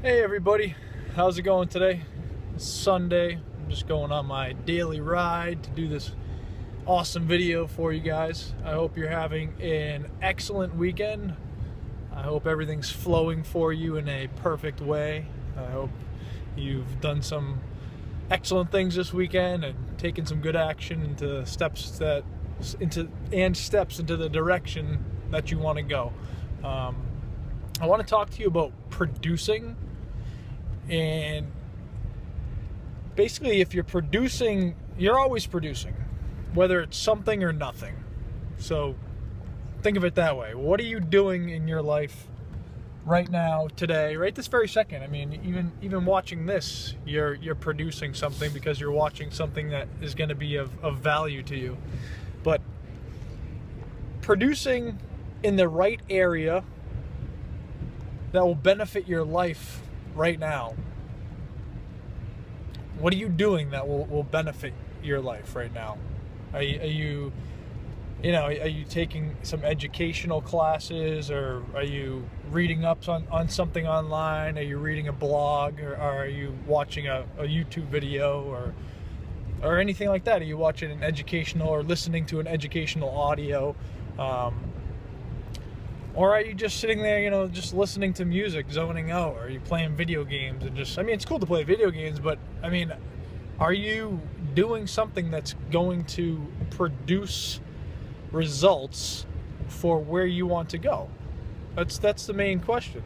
Hey everybody, how's it going today? It's Sunday. I'm just going on my daily ride to do this awesome video for you guys. I hope you're having an excellent weekend. I hope everything's flowing for you in a perfect way. I hope you've done some excellent things this weekend and taken some good action into steps into the direction that you want to go. I want to talk to you about producing. And basically, if you're producing, you're always producing, whether it's something or nothing. So think of it that way. What are you doing in your life right now, today, right this very second? I mean, even watching this, you're producing something because you're watching something that is going to be of value to you. But producing in the right area that will benefit your life right now. What are you doing that will benefit your life right now? Are you taking some educational classes, or are you reading up on something online? Are you reading a blog, or are you watching a YouTube video, or anything like that? Are you watching an educational or listening to an educational audio? Or are you just sitting there, just listening to music, zoning out? Or are you playing video games and it's cool to play video games, but are you doing something that's going to produce results for where you want to go? That's the main question.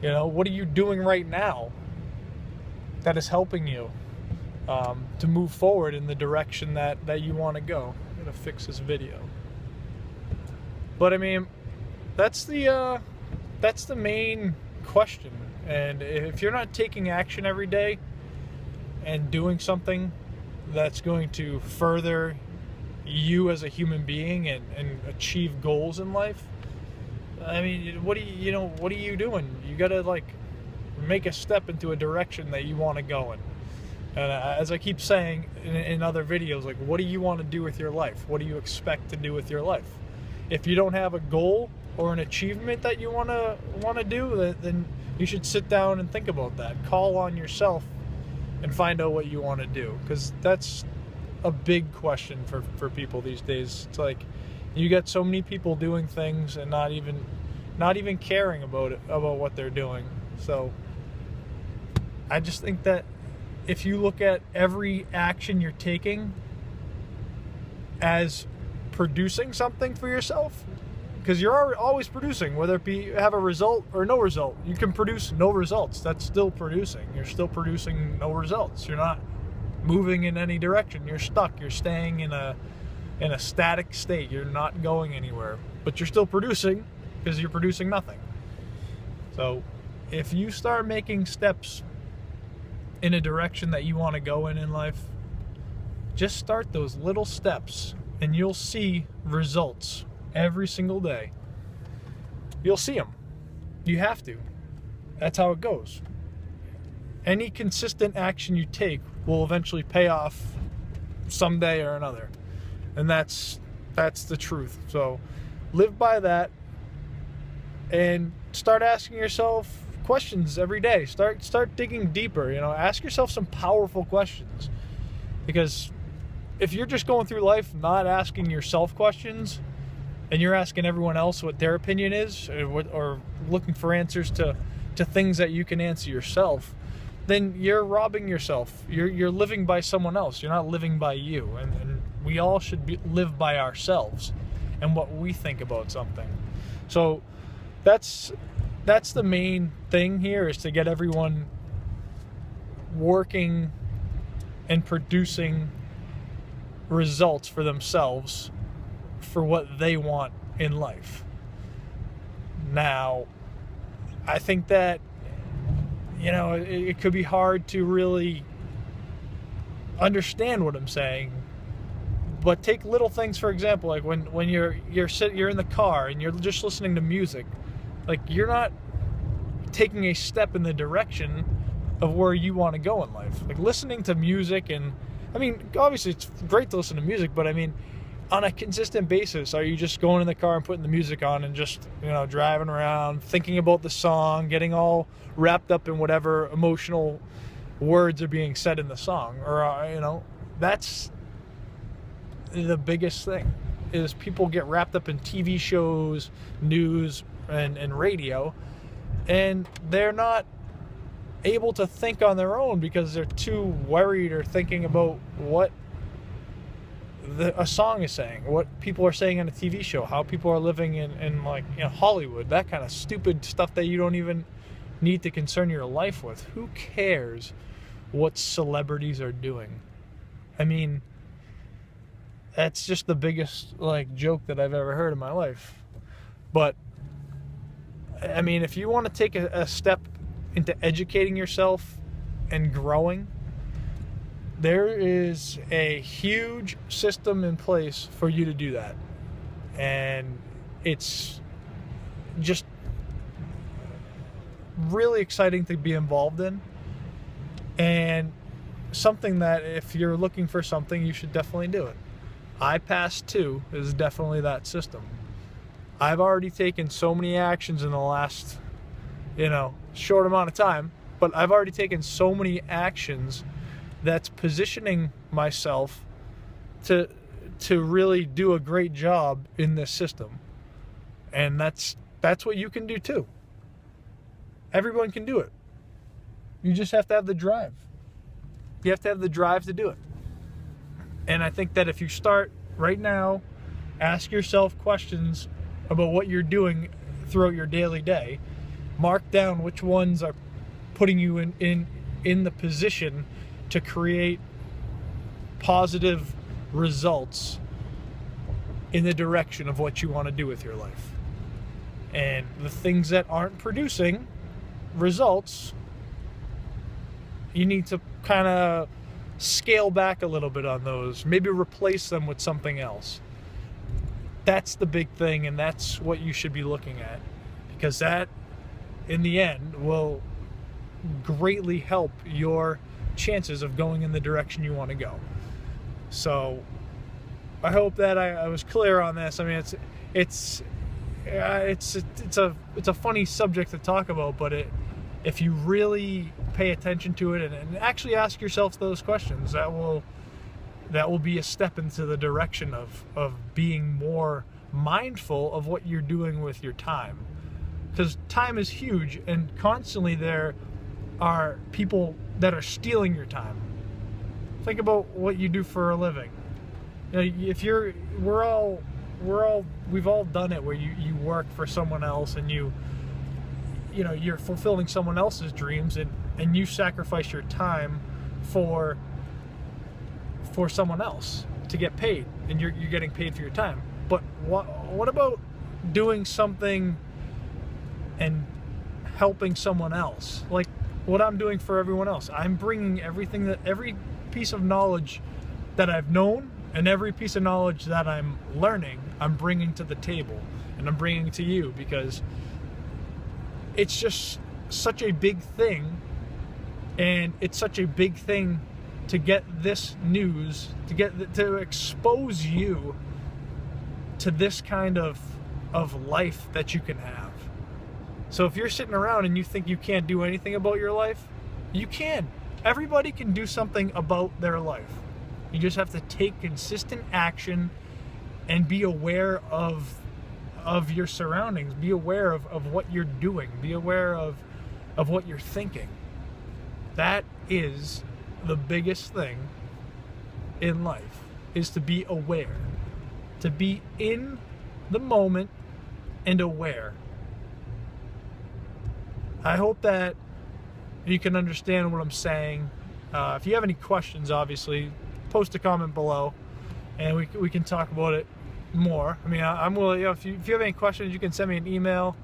What are you doing right now that is helping you to move forward in the direction that you want to go? I'm gonna fix this video. But that's the main question. And if you're not taking action every day and doing something that's going to further you as a human being and achieve goals in life, what are you doing? You gotta make a step into a direction that you want to go in. And as I keep saying in other videos, what do you want to do with your life? What do you expect to do with your life? If you don't have a goal or an achievement that you want to do, then you should sit down and think about that. Call on yourself and find out what you want to do, because that's a big question for people these days. It's you get so many people doing things and not even caring about what they're doing. So I just think that if you look at every action you're taking as producing something for yourself, because you're always producing, whether it be have a result or no result. You can produce no results. That's still producing. You're still producing no results. You're not moving in any direction. You're stuck. You're staying in a static state. You're not going anywhere, but you're still producing because you're producing nothing. So if you start making steps in a direction that you want to go in life, just start those little steps and you'll see results every single day. You'll see them. You have to. That's how it goes. Any consistent action you take will eventually pay off someday or another. And that's the truth. So live by that and start asking yourself questions every day. Start digging deeper, ask yourself some powerful questions. Because if you're just going through life not asking yourself questions, and you're asking everyone else what their opinion is, or looking for answers to things that you can answer yourself, then you're robbing yourself. You're living by someone else. You're not living by you. And we all should live by ourselves and what we think about something. So that's the main thing here, is to get everyone working and producing results for themselves, for what they want in life. Now, I think that it could be hard to really understand what I'm saying, but take little things, for example, like when you're in the car and you're just listening to music, you're not taking a step in the direction of where you want to go in life. Listening to music, and obviously it's great to listen to music, but on a consistent basis, are you just going in the car and putting the music on and just, driving around, thinking about the song, getting all wrapped up in whatever emotional words are being said in the song? Or, that's the biggest thing, is people get wrapped up in TV shows, news, and radio, and they're not able to think on their own because they're too worried or thinking about what a song is saying, what people are saying on a TV show, how people are living in Hollywood, that kind of stupid stuff that you don't even need to concern your life with. Who cares what celebrities are doing? I mean, that's just the biggest joke that I've ever heard in my life. But I mean, if you want to take a step into educating yourself and growing, there is a huge system in place for you to do that. And it's just really exciting to be involved in, and something that if you're looking for something, you should definitely do it. iPass 2 is definitely that system. I've already taken so many actions in the last, short amount of time, but I've already taken so many actions that's positioning myself to really do a great job in this system. And that's what you can do too. Everyone can do it. You just have to have the drive. You have to have the drive to do it. And I think that if you start right now, ask yourself questions about what you're doing throughout your daily day, mark down which ones are putting you in the position to create positive results in the direction of what you want to do with your life. And the things that aren't producing results, you need to kind of scale back a little bit on those, maybe replace them with something else. That's the big thing, and that's what you should be looking at, because that in the end will greatly help your chances of going in the direction you want to go. So I hope that I was clear on this. I mean, it's a funny subject to talk about, but if you really pay attention to it and actually ask yourself those questions, that will be a step into the direction of being more mindful of what you're doing with your time. Because time is huge, and constantly there are people that are stealing your time. Think about what you do for a living. We've all done it, where you work for someone else, and you're fulfilling someone else's dreams, and you sacrifice your time for someone else to get paid, and you're getting paid for your time. But what about doing something and helping someone else? Like what I'm doing for everyone else. I'm bringing every piece of knowledge that I've known and every piece of knowledge that I'm learning, I'm bringing to the table, and I'm bringing to you, because it's just such a big thing, and it's such a big thing to get this news, to expose you to this kind of life that you can have. So if you're sitting around and you think you can't do anything about your life, you can. Everybody can do something about their life. You just have to take consistent action and be aware of your surroundings. Be aware of what you're doing. Be aware of what you're thinking. That is the biggest thing in life, is to be aware. To be in the moment and aware. I hope that you can understand what I'm saying. If you have any questions, obviously, post a comment below, and we can talk about it more. I mean, I'm willing. If you have any questions, you can send me an email.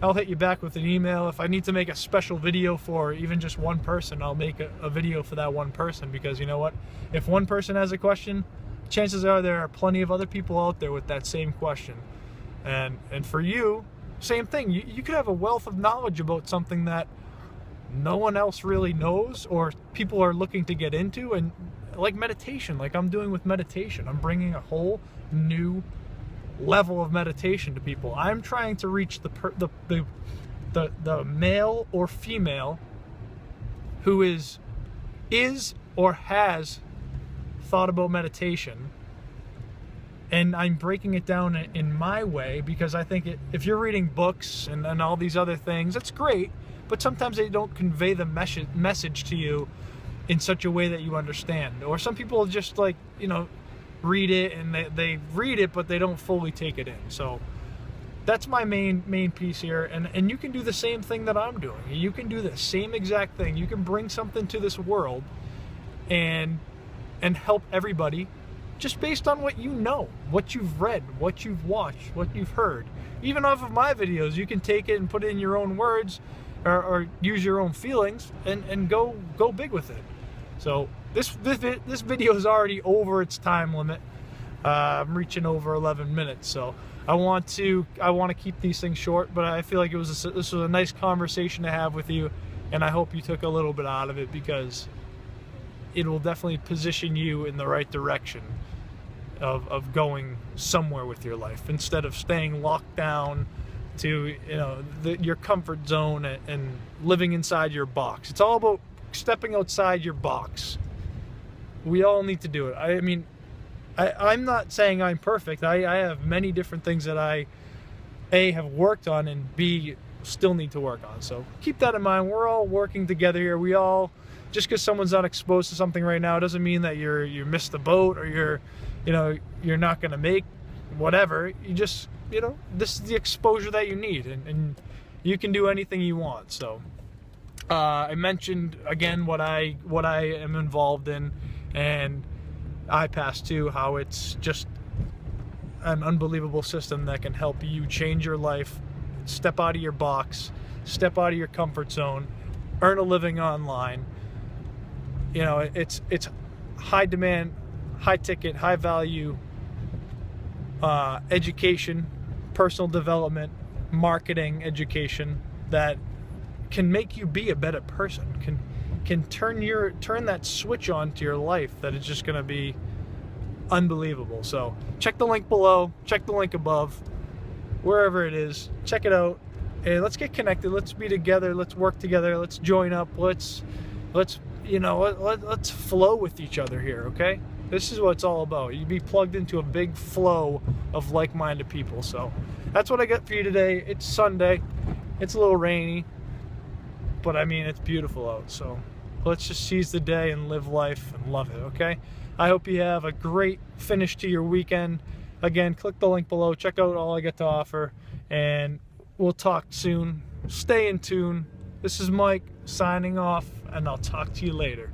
I'll hit you back with an email. If I need to make a special video for even just one person, I'll make a video for that one person, because you know what? If one person has a question, chances are there are plenty of other people out there with that same question. And for you, same thing. You could have a wealth of knowledge about something that no one else really knows, or people are looking to get into, and like meditation, like I'm doing with meditation. I'm bringing a whole new level of meditation to people. I'm trying to reach the male or female who is or has thought about meditation, and I'm breaking it down in my way, because I think if you're reading books and all these other things, that's great, but sometimes they don't convey the message to you in such a way that you understand. Or some people just, like, you know, read it and they read it, but they don't fully take it in. So that's my main piece here. And you can do the same thing that I'm doing. You can do the same exact thing. You can bring something to this world and help everybody just based on what you know, what you've read, what you've watched, what you've heard. Even off of my videos, you can take it and put it in your own words, or use your own feelings, and go big with it. So this video is already over its time limit. I'm reaching over 11 minutes, so I want to keep these things short, but I feel like this was a nice conversation to have with you, and I hope you took a little bit out of it, because it will definitely position you in the right direction of going somewhere with your life, instead of staying locked down to, you know, your comfort zone and living inside your box. It's all about stepping outside your box. We all need to do it. I mean, I'm not saying I'm perfect. I have many different things that I A, have worked on, and B, still need to work on. So keep that in mind. We're all working together here. We all, just because someone's not exposed to something right now doesn't mean that you missed the boat, or you're not going to make whatever. You just, you know, this is the exposure that you need, and you can do anything you want. So I mentioned again what I am involved in, and iPass 2, how it's just an unbelievable system that can help you change your life, step out of your box, step out of your comfort zone, earn a living online. You know, it's high demand, high ticket, high value education, personal development, marketing education that can make you be a better person, can turn that switch on to your life that is just going to be unbelievable. So check the link below, check the link above, wherever it is, check it out, and let's get connected. Let's be together, let's work together, let's join up, let's flow with each other here, okay? This is what it's all about. You be plugged into a big flow of like-minded people. So that's what I got for you today. It's Sunday. It's a little rainy, but I mean, it's beautiful out. So let's just seize the day and live life and love it, okay? I hope you have a great finish to your weekend. Again, click the link below. Check out all I got to offer, and we'll talk soon. Stay in tune. This is Mike signing off, and I'll talk to you later.